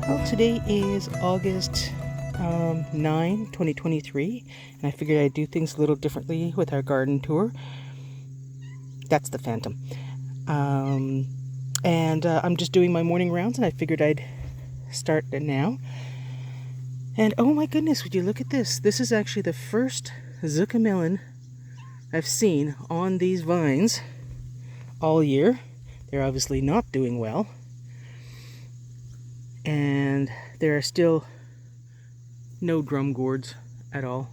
Well, today is August 9, 2023, and I figured I'd do things a little differently with our garden tour. That's the Phantom. And I'm just doing my morning rounds, and I figured I'd start it now. And oh my goodness, would you look at this? This is actually the first zucca melon I've seen on these vines all year. They're obviously not doing well. And there are still no drum gourds at all.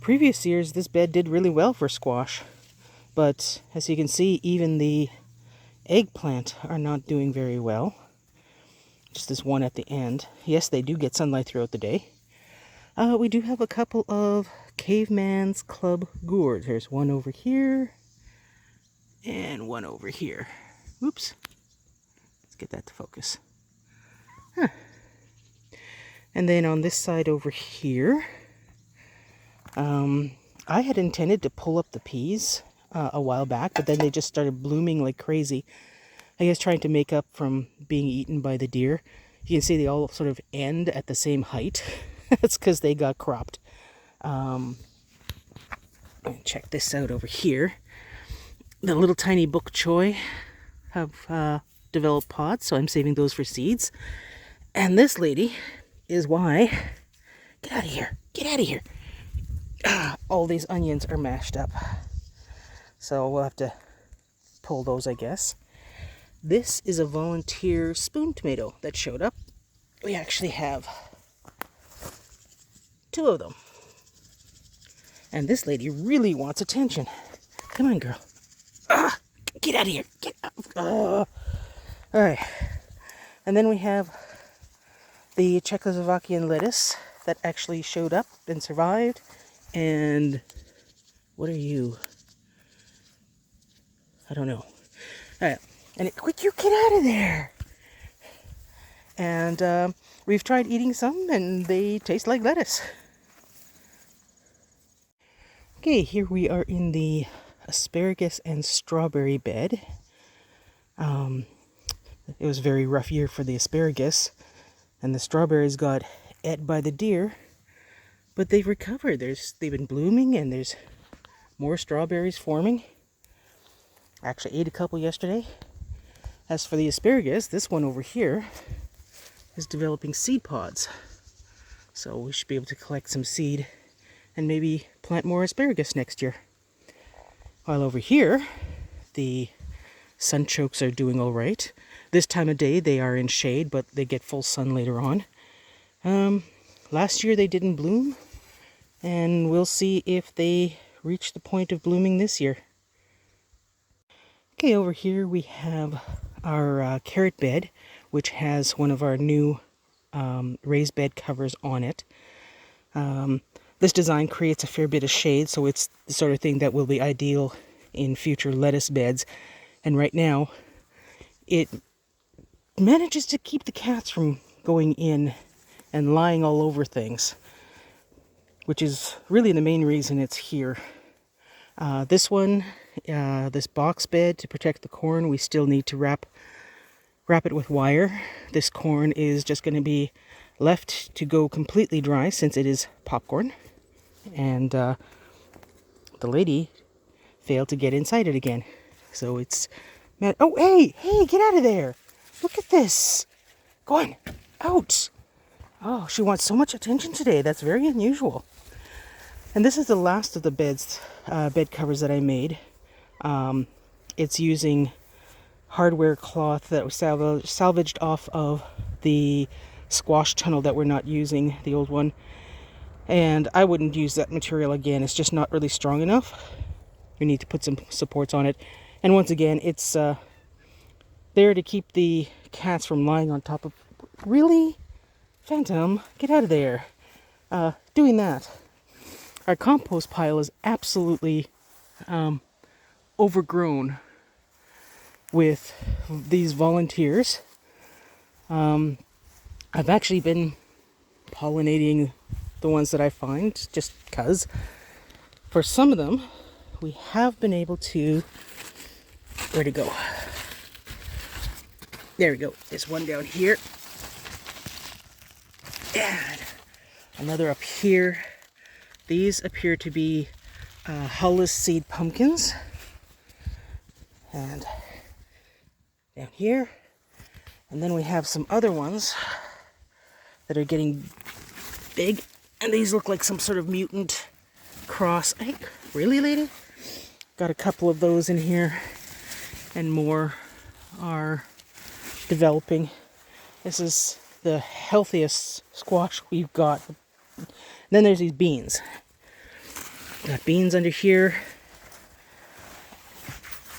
Previous years, this bed did really well for squash. But as you can see, even the eggplant are not doing very well. Just this one at the end. Yes, they do get sunlight throughout the day. We do have a couple of Caveman's Club gourds. There's one over here and one over here. Oops. Let's get that to focus. Huh. And then on this side over here, I had intended to pull up the peas a while back, but then they just started blooming like crazy. I guess trying to make up from being eaten by the deer. You can see they all sort of end at the same height. That's because they got cropped. Check this out over here. The little tiny bok choy have developed pods, so I'm saving those for seeds. And this lady is why... Get out of here! Get out of here! All these onions are mashed up. So we'll have to pull those, I guess. This is a volunteer spoon tomato that showed up. We actually have 2 of them. And this lady really wants attention. Come on, girl. Get out of here. Get out. Alright. And then we have the Czechoslovakian lettuce that actually showed up and survived. And what are you? I don't know. Alright. And quick, you get out of there. And we've tried eating some, and they taste like lettuce. Okay, here we are in the asparagus and strawberry bed. It was a very rough year for the asparagus, and the strawberries got ate by the deer, but they've recovered. They've been blooming, and there's more strawberries forming. I actually ate a couple yesterday. As for the asparagus, this one over here is developing seed pods. So we should be able to collect some seed and maybe plant more asparagus next year. While over here, the sunchokes are doing all right. This time of day, they are in shade, but they get full sun later on. Last year, they didn't bloom, and we'll see if they reach the point of blooming this year. Okay, over here we have our carrot bed, which has one of our new raised bed covers on it. This design creates a fair bit of shade, so it's the sort of thing that will be ideal in future lettuce beds. And right now, it manages to keep the cats from going in and lying all over things, which is really the main reason it's here. This one, this box bed to protect the corn, we still need to wrap it with wire. This corn is just going to be left to go completely dry since it is popcorn. And the lady failed to get inside it again. So it's... Oh, hey, get out of there. Look at this. Go on, out. Oh, she wants so much attention today. That's very unusual. And this is the last of the bed covers that I made. It's using hardware cloth that was salvaged off of the squash tunnel that we're not using, the old one. And I wouldn't use that material again. It's just not really strong enough. We need to put some supports on it. And once again, it's there to keep the cats from lying on top of... Really? Phantom, get out of there. Doing that. Our compost pile is absolutely overgrown with these volunteers. I've actually been pollinating the ones that I find, just because. For some of them, we have been able to... Where'd it go? There we go. There's one down here. And another up here. These appear to be hulless seed pumpkins. And down here. And then we have some other ones that are getting big. And these look like some sort of mutant cross. I think, really, lady? Got a couple of those in here. And more are developing. This is the healthiest squash we've got. And then there's these beans. Got beans under here.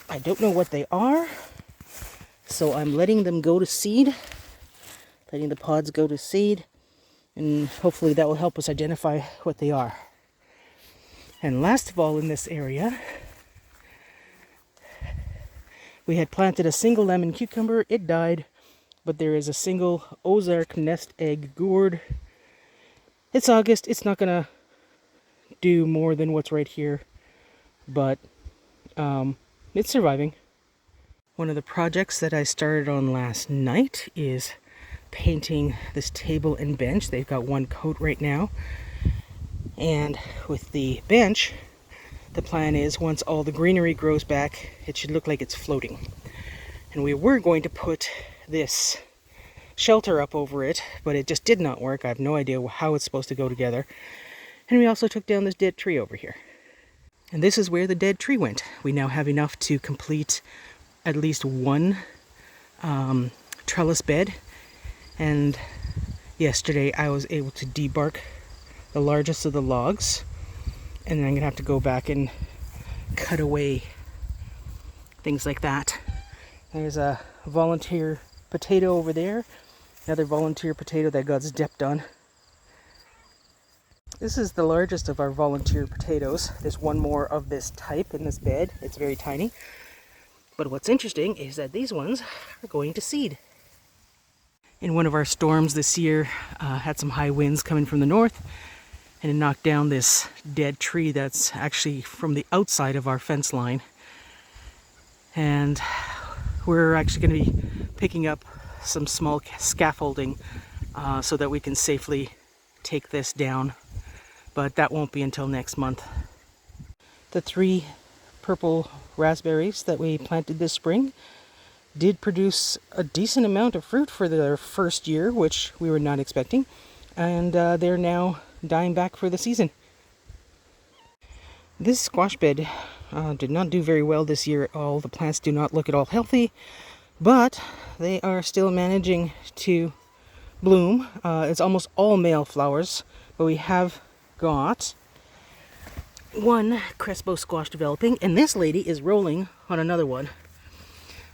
I don't know what they are, so I'm letting them go to seed. Letting the pods go to seed, and hopefully that will help us identify what they are. And last of all in this area, we had planted a single lemon cucumber. It died, but there is a single Ozark nest egg gourd. It's August. It's not going to do more than what's right here, but it's surviving. One of the projects that I started on last night is painting this table and bench. They've got one coat right now. And with the bench, the plan is once all the greenery grows back, it should look like it's floating. And we were going to put this shelter up over it, but it just did not work. I have no idea how it's supposed to go together. And we also took down this dead tree over here. And this is where the dead tree went. We now have enough to complete at least one trellis bed. And yesterday I was able to debark the largest of the logs. And then I'm going to have to go back and cut away things like that. There's a volunteer potato over there. Another volunteer potato that got stepped on. This is the largest of our volunteer potatoes. There's one more of this type in this bed. It's very tiny. But what's interesting is that these ones are going to seed. In one of our storms this year, had some high winds coming from the north, and it knocked down this dead tree that's actually from the outside of our fence line. And we're actually going to be picking up some small scaffolding so that we can safely take this down. But that won't be until next month. The 3 purple raspberries that we planted this spring did produce a decent amount of fruit for their first year, which we were not expecting. And they're now dying back for the season. This squash bed did not do very well this year at all. The plants do not look at all healthy, but they are still managing to bloom. It's almost all male flowers, but we have got one Crespo squash developing, and this lady is rolling on another one.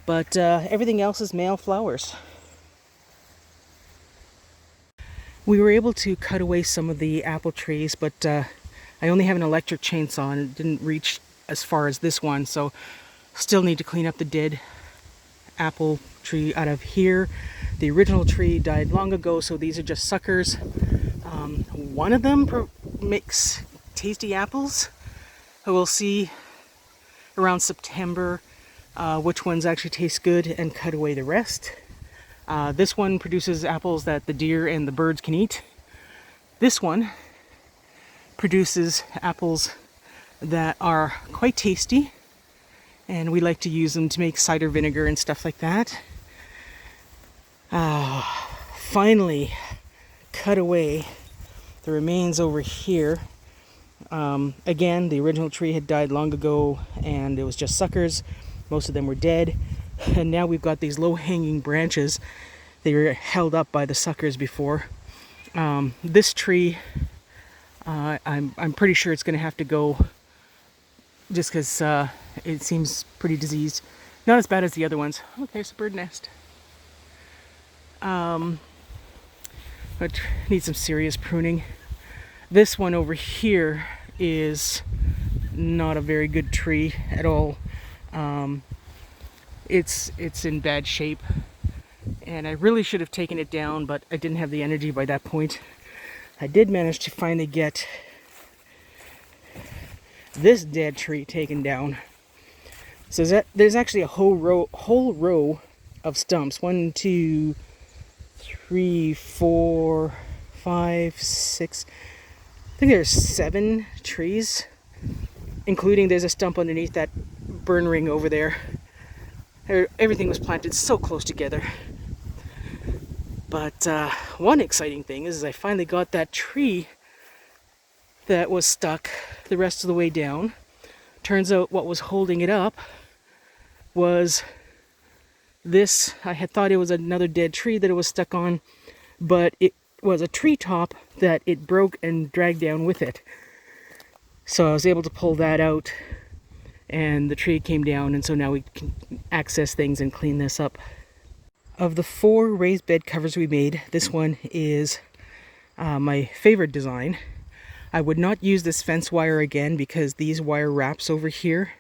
But everything else is male flowers. We were able to cut away some of the apple trees, but I only have an electric chainsaw and it didn't reach as far as this one, so still need to clean up the dead apple tree out of here. The original tree died long ago, so these are just suckers. One of them makes tasty apples. We'll see around September which ones actually taste good and cut away the rest. This one produces apples that the deer and the birds can eat. This one produces apples that are quite tasty, and we like to use them to make cider vinegar and stuff like that. Finally cut away the remains over here. Again, the original tree had died long ago and it was just suckers. Most of them were dead. And now we've got these low-hanging branches. They were held up by the suckers before. This tree, I'm pretty sure it's going to have to go just because it seems pretty diseased. Not as bad as the other ones. Oh, there's a bird nest. But needs some serious pruning. This one over here is not a very good tree at all. It's in bad shape, and I really should have taken it down, but I didn't have the energy by that point. I did manage to finally get this dead tree taken down. So there's actually a whole row of stumps. 1, 2, 3, 4, 5, 6, I think there's 7 trees, including there's a stump underneath that burn ring over there. Everything was planted so close together. But one exciting thing is I finally got that tree that was stuck the rest of the way down. Turns out what was holding it up was this. I had thought it was another dead tree that it was stuck on, but it was a treetop that it broke and dragged down with it. So I was able to pull that out, and the tree came down, and so now we can access things and clean this up. Of the 4 raised bed covers we made, this one is my favorite design. I would not use this fence wire again because these wire wraps over here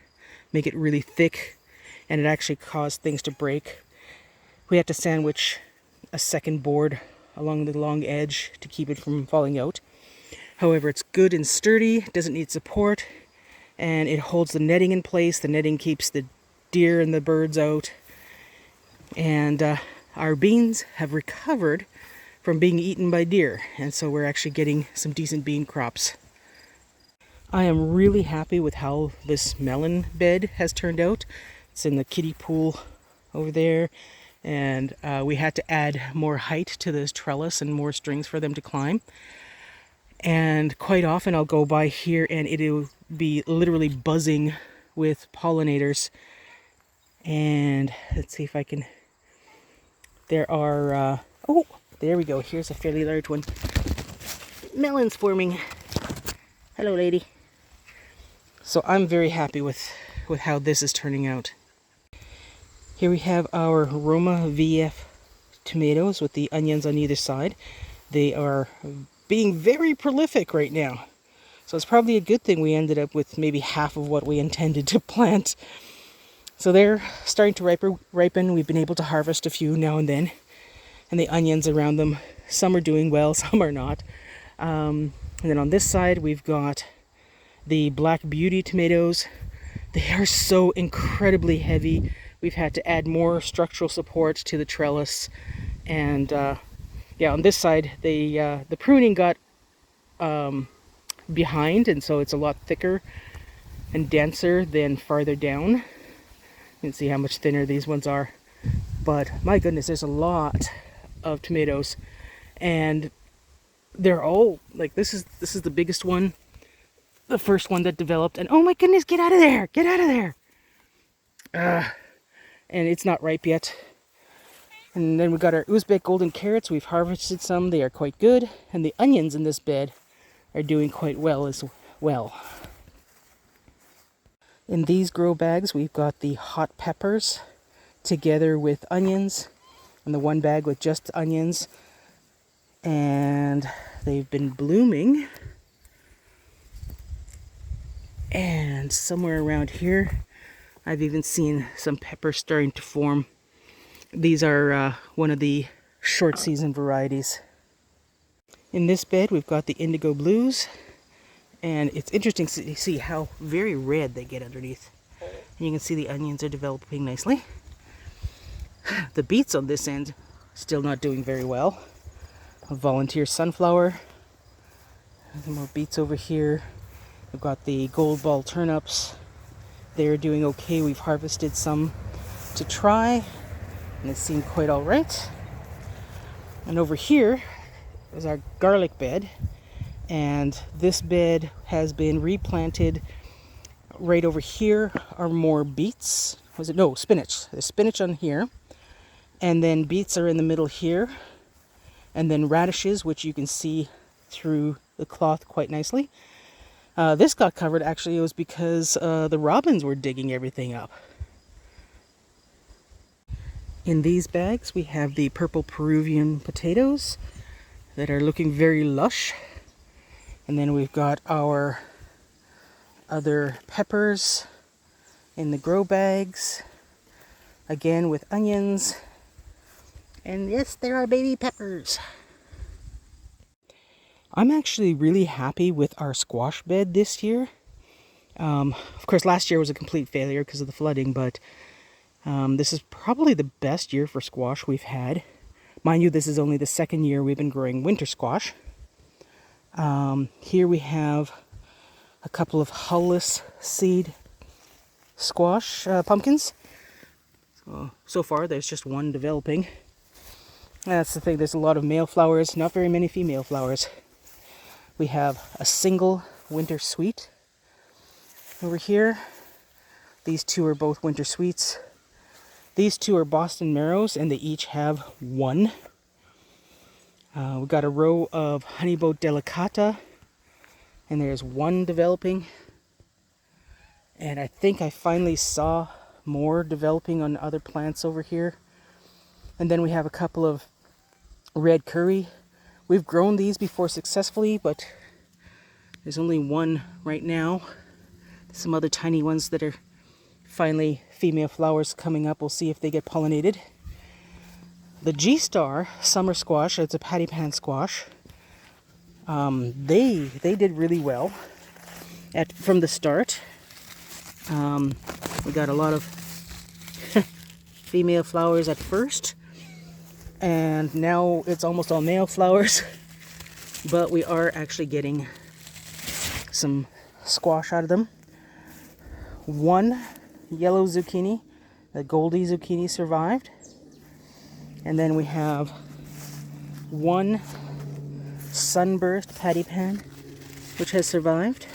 make it really thick, and it actually caused things to break. We had to sandwich a second board along the long edge to keep it from falling out. However, it's good and sturdy, doesn't need support, and it holds the netting in place. The netting keeps the deer and the birds out. And our beans have recovered from being eaten by deer, and so we're actually getting some decent bean crops. I am really happy with how this melon bed has turned out. It's in the kiddie pool over there, and we had to add more height to this trellis and more strings for them to climb. And quite often I'll go by here and it'll be literally buzzing with pollinators. And let's see if I can... There are... oh, there we go. Here's a fairly large one. Melons forming. Hello, lady. So I'm very happy with how this is turning out. Here we have our Roma VF tomatoes with the onions on either side. They are being very prolific right now. So it's probably a good thing we ended up with maybe half of what we intended to plant. So they're starting to ripen. We've been able to harvest a few now and then. And the onions around them, some are doing well, some are not. And then on this side, we've got the Black Beauty tomatoes. They are so incredibly heavy. We've had to add more structural support to the trellis. And yeah, on this side, the pruning got behind, and so it's a lot thicker and denser than farther down. You can see how much thinner these ones are. But my goodness, there's a lot of tomatoes, and they're all like, this is the biggest one, the first one that developed, and oh my goodness, get out of there, get out of there. And it's not ripe yet. And then we got our Uzbek golden carrots. We've harvested some, they are quite good, and the onions in this bed are doing quite well as well. In these grow bags, we've got the hot peppers together with onions, and the one bag with just onions, and they've been blooming. And somewhere around here, I've even seen some peppers starting to form. These are one of the short season varieties. In this bed, we've got the indigo blues, and it's interesting to see how very red they get underneath. And you can see the onions are developing nicely. The beets on this end, still not doing very well. A volunteer sunflower. Some more beets over here. We've got the gold ball turnips. They're doing okay. We've harvested some to try, and it seemed quite all right. And over here is our garlic bed, and this bed has been replanted. Right over here are more beets. Was it? No, spinach. There's spinach on here. And then beets are in the middle here. And then radishes, which you can see through the cloth quite nicely. This got covered, actually, it was because the robins were digging everything up. In these bags, we have the purple Peruvian potatoes that are looking very lush. And then we've got our other peppers in the grow bags, again with onions. And yes, there are baby peppers. I'm actually really happy with our squash bed this year. Of course, last year was a complete failure because of the flooding, but this is probably the best year for squash we've had. Mind you, this is only the second year we've been growing winter squash. Here we have a couple of hulless seed squash pumpkins. So far there's just one developing. That's the thing, there's a lot of male flowers, not very many female flowers. We have a single winter sweet over here. These two are both winter sweets. These two are Boston marrows, and they each have one. We've got a row of honeyboat delicata, and there's one developing. And I think I finally saw more developing on other plants over here. And then we have a couple of red curry. We've grown these before successfully, but there's only one right now. Some other tiny ones that are finally female flowers coming up. We'll see if they get pollinated. The G-Star summer squash, it's a patty pan squash. They did really well from the start. We got a lot of female flowers at first, and now it's almost all male flowers. But we are actually getting some squash out of them. One yellow zucchini, the Goldie zucchini, survived. And then we have one sunburst patty pan, which has survived.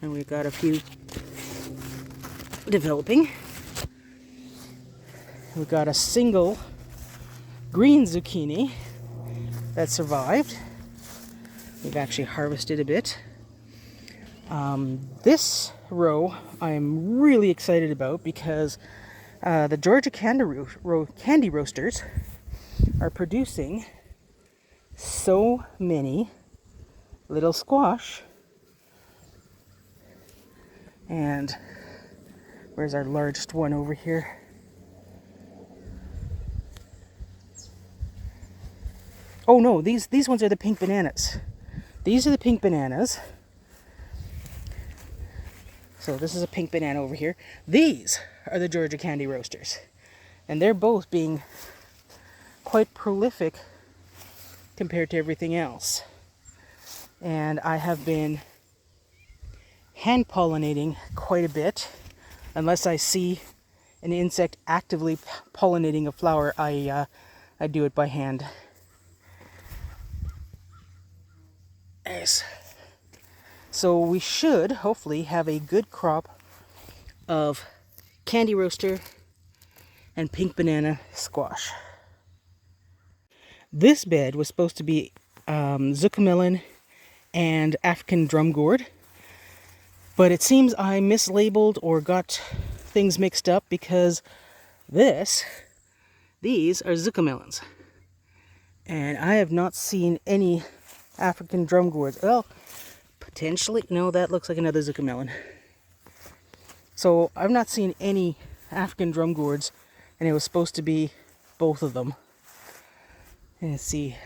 And we've got a few developing. We've got a single green zucchini that survived. We've actually harvested a bit. This row I'm really excited about because the Georgia Candy Roasters are producing so many little squash. And where's our largest one over here? Oh no, these ones are the pink bananas. These are the pink bananas. So this is a pink banana over here. These are the Georgia Candy Roasters. And they're both being quite prolific compared to everything else. And I have been hand pollinating quite a bit. Unless I see an insect actively pollinating a flower, I do it by hand. Yes. So we should hopefully have a good crop of candy roaster and pink banana squash. This bed was supposed to be zuccamelon and African drum gourd, but it seems I mislabeled or got things mixed up because these are zuccamelons, and I have not seen any African drum gourds. Well, potentially, no, that looks like another zuccamelon. So I've not seen any African drum gourds, and it was supposed to be both of them. And see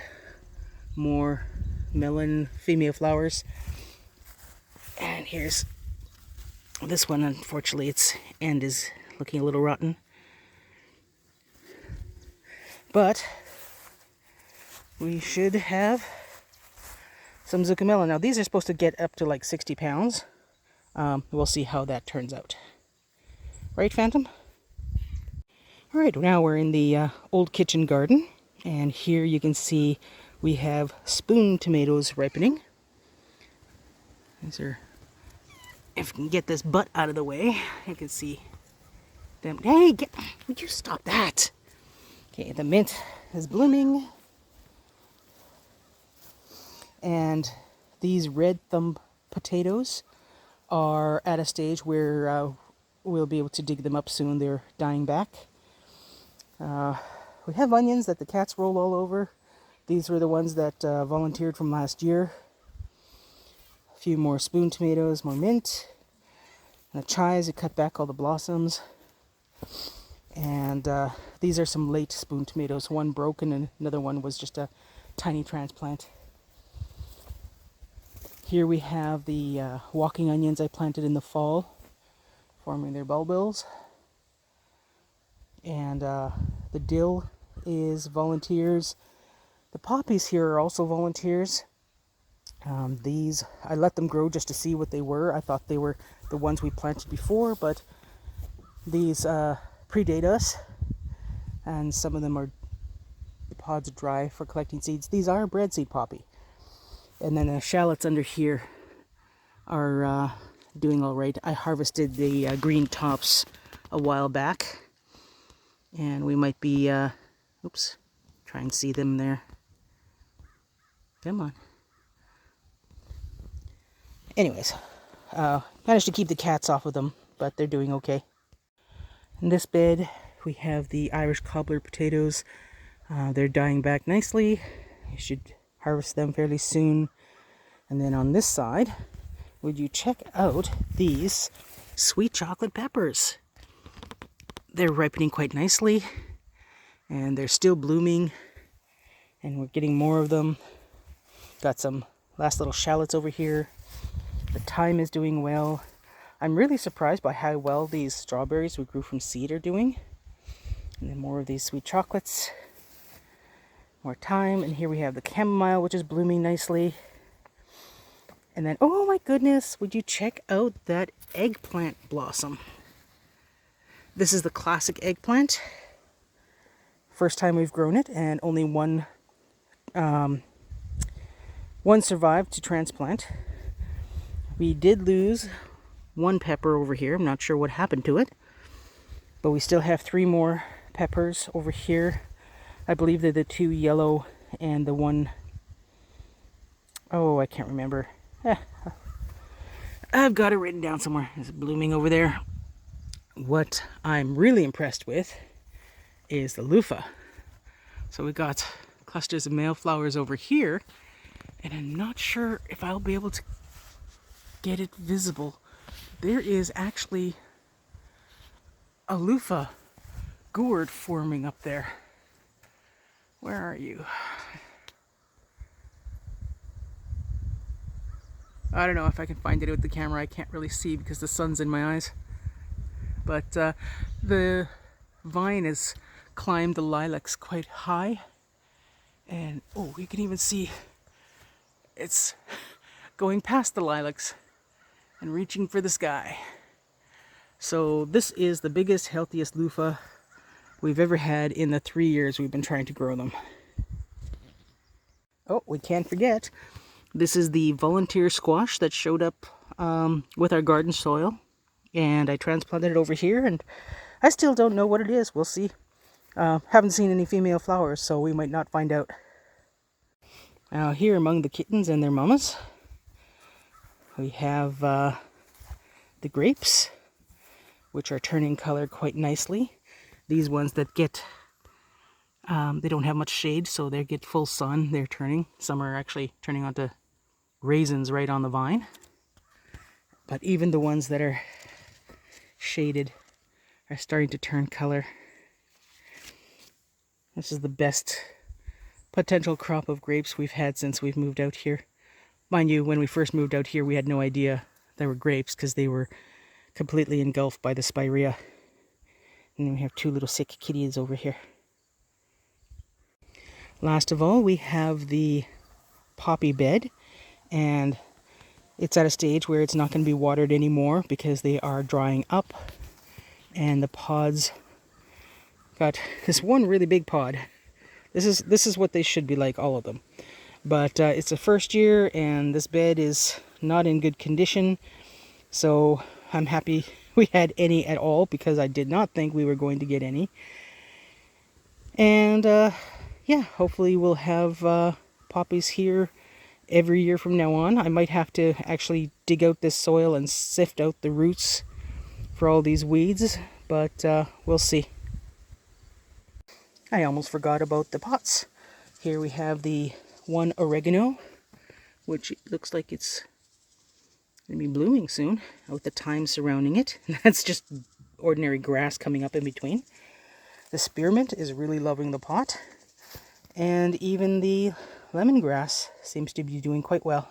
more melon female flowers. And here's this one. Unfortunately, its end is looking a little rotten. But we should have some zuccamelon. Now these are supposed to get up to like 60 pounds. We'll see how that turns out. Right, Phantom? Alright, now we're in the old kitchen garden. And here you can see we have spoon tomatoes ripening. These are, if we can get this butt out of the way, you can see them. Hey, would you stop that? Okay, the mint is blooming. And these red thumb potatoes are at a stage where we'll be able to dig them up soon. They're dying back. We have onions that the cats roll all over. These were the ones that volunteered from last year. A few more spoon tomatoes, more mint. And the chives, it cut back all the blossoms. And these are some late spoon tomatoes. One broken and another one was just a tiny transplant. Here we have the walking onions I planted in the fall, forming their bulbils. And the dill is volunteers. The poppies here are also volunteers. These, I let them grow just to see what they were. I thought they were the ones we planted before, but these predate us, and some of them are, the pods are dry for collecting seeds. These are breadseed poppy. And then the shallots under here are doing all right. I harvested the green tops a while back, and we might be, oops, try and see them there. Come on. Anyways, managed to keep the cats off of them, but they're doing okay. In this bed, we have the Irish cobbler potatoes. They're dying back nicely. You should harvest them fairly soon. And then on this side, would you check out these sweet chocolate peppers? They're ripening quite nicely, and they're still blooming, and we're getting more of them. Got some last little shallots over here. The thyme is doing well. I'm really surprised by how well these strawberries we grew from seed are doing. And then more of these sweet chocolates. More thyme. And here we have the chamomile, which is blooming nicely. And then, oh my goodness, would you check out that eggplant blossom? This is the classic eggplant. First time we've grown it, and only one survived to transplant. We did lose one pepper over here. I'm not sure what happened to it, but we still have 3 more peppers over here. I believe they're the 2 yellow and the one, oh, I can't remember. I've got it written down somewhere. It's blooming over there. What I'm really impressed with is the loofah. So we got clusters of male flowers over here, and I'm not sure if I'll be able to get it visible. There is actually a loofah gourd forming up there. Where are you? I don't know if I can find it with the camera. I can't really see because the sun's in my eyes. But the vine has climbed the lilacs quite high. And oh, you can even see it's going past the lilacs and reaching for the sky. So this is the biggest, healthiest loofah we've ever had in the 3 years we've been trying to grow them. Oh, we can't forget, this is the volunteer squash that showed up with our garden soil, and I transplanted it over here, and I still don't know what it is. We'll see. Haven't seen any female flowers, so we might not find out. Now here among the kittens and their mamas, we have the grapes, which are turning color quite nicely. These ones that get, they don't have much shade, so they get full sun. They're turning. Some are actually turning onto raisins right on the vine. But even the ones that are shaded are starting to turn color. This is the best potential crop of grapes we've had since we've moved out here. Mind you, when we first moved out here, we had no idea they were grapes because they were completely engulfed by the spirea. And then we have 2 little sick kitties over here. Last of all, we have the poppy bed, and it's at a stage where it's not going to be watered anymore because they are drying up, and the pods got this one really big pod. This is what they should be like, all of them. But it's the first year, and this bed is not in good condition, so I'm happy we had any at all because I did not think we were going to get any. And yeah, hopefully we'll have poppies here every year from now on. I might have to actually dig out this soil and sift out the roots for all these weeds, but we'll see. I almost forgot about the pots. Here we have the one oregano, which looks like it's going to be blooming soon, with the thyme surrounding it. That's just ordinary grass coming up in between. The spearmint is really loving the pot, and even the lemongrass seems to be doing quite well.